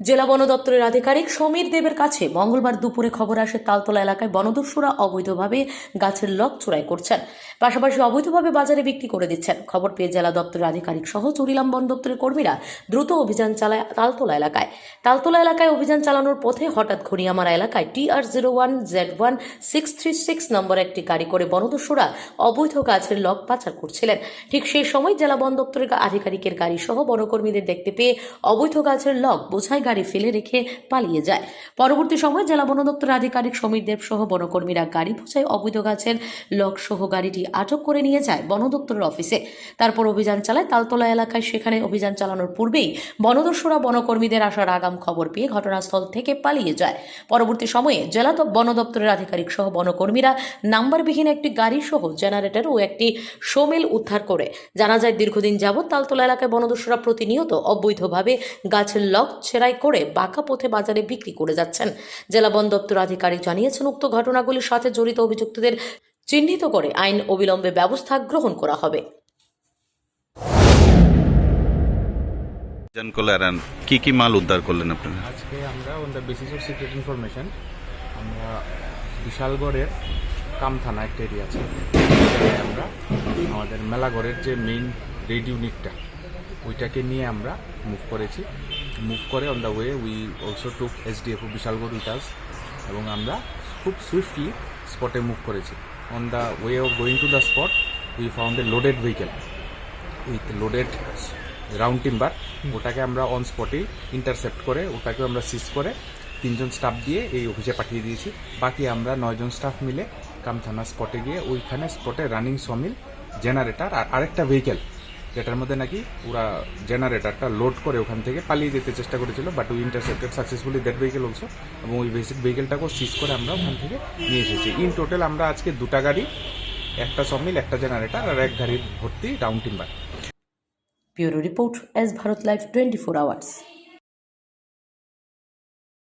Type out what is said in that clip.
জেলা বন দপ্তরের আধিকারিক সমীর দেবের কাছে মঙ্গলবার দুপুরে খবর আসে তালতলা এলাকায় বনদস্যুরা অবৈধভাবে গাছের লক চোরাই করছেন, পাশাপাশি অবৈধভাবে বাজারে বিক্রি করে দিচ্ছেন। খবর পেয়ে জেলা দপ্তরের আধিকারিক সহ চুরিলাম বন দপ্তরের কর্মীরা দ্রুত অভিযান চালায় তালতলা এলাকায় অভিযান চালানোর পথে হঠাৎ ঘড়িয়ামারা এলাকায় TR01Z1636 নম্বর একটি গাড়ি করে বনদস্যুরা অবৈধ গাছের লক পাচার করছিলেন। ঠিক সেই সময় জেলা বন দপ্তরের আধিকারিকের গাড়ি সহ বনকর্মীদের দেখতে পেয়ে অবৈধ গাছের লক বোঝাই গাড়ি ফেলে রেখে পালিয়ে যায়। পরবর্তী সময় জেলা বন দপ্তরের আধিকারিক সমীর দেব সহ বনকর্মীরা গাড়ি বোঝাই অবৈধ গাছের লক সহ গাড়িটি আটক করে নিয়ে যায় বন দপ্তরের অফিসে। তারপর অভিযান চালায় তালতলা এলাকায়। সেখানে অভিযান চালানোর পূর্বেই বনদস্যুরা বনকর্মীদের আসার আগাম খবর পেয়ে ঘটনাস্থল থেকে পালিয়ে যায়। পরবর্তী সময়ে জেলা বন দপ্তরের আধিকারিক সহ বনকর্মীরা নাম্বারবিহীন একটি গাড়ি সহ জেনারেটর ও একটি সোমেল উদ্ধার করে। জানা যায়, দীর্ঘদিন যাবৎ তালতলা এলাকায় বনদস্যুরা প্রতিনিয়ত অবৈধভাবে গাছের লক ছেঁড়াই করে বাঁকা পথে বাজারে বিক্রি করে যাচ্ছেন। জেলা বন দপ্তর আধিকারিক জানিয়েছেন, উক্ত ঘটনাগুলির সাথে জড়িত অভিযুক্তদের চিহ্নিত করে আইন অবিলম্বে ব্যবস্থা গ্রহণ করা হবে। কি কি মাল উদ্ধার করলেন আপনারা? আজকে আমরা on the basis of secret information আমরা বিশালগড়ের কাম থানা একটা এরিয়া আছে, সেখানে আমরা আমাদের মেলাগড়ের যে মেইন রেড ইউনিটটা ওইটাকে নিয়ে আমরা মুভ করেছি। মুভ করে on the way we also took SDF Bishalgarh with us, এবং আমরা খুব সুইফটলি স্পটে মুভ করেছি। On the way of going to the spot we found a loaded vehicle with loaded round timber. ওটাকে আমরা অন স্পটেই ইন্টারসেপ্ট করে ওটাকে আমরা সিজ করে 3 জন স্টাফ দিয়ে এই অফিসে পাঠিয়ে দিয়েছি। বাকি আমরা 9 জন স্টাফ মিলে কাম থানা স্পটে গিয়ে ওইখানে স্পটে রানিং সমিল, জেনারেটর আর আরেকটা ভেহিকেল, যেটার মধ্যে নাকি ওরা জেনারেটরটা লোড করে ওখান থেকে পালিয়ে যেতে চেষ্টা করেছিল, but we intercepted successfully that vehicle also, এবং ওই ভেহিকেলটাকেও সিজ করে আমরা ওখান থেকে নিয়ে এসেছি। ইন টোটাল আমরা আজকে 2টা গাড়ি, একটা সমিল, একটা জেনারেটর আর এক গাড়ির ভর্তি round timber. Bureau report, S Bharat live 24 hours.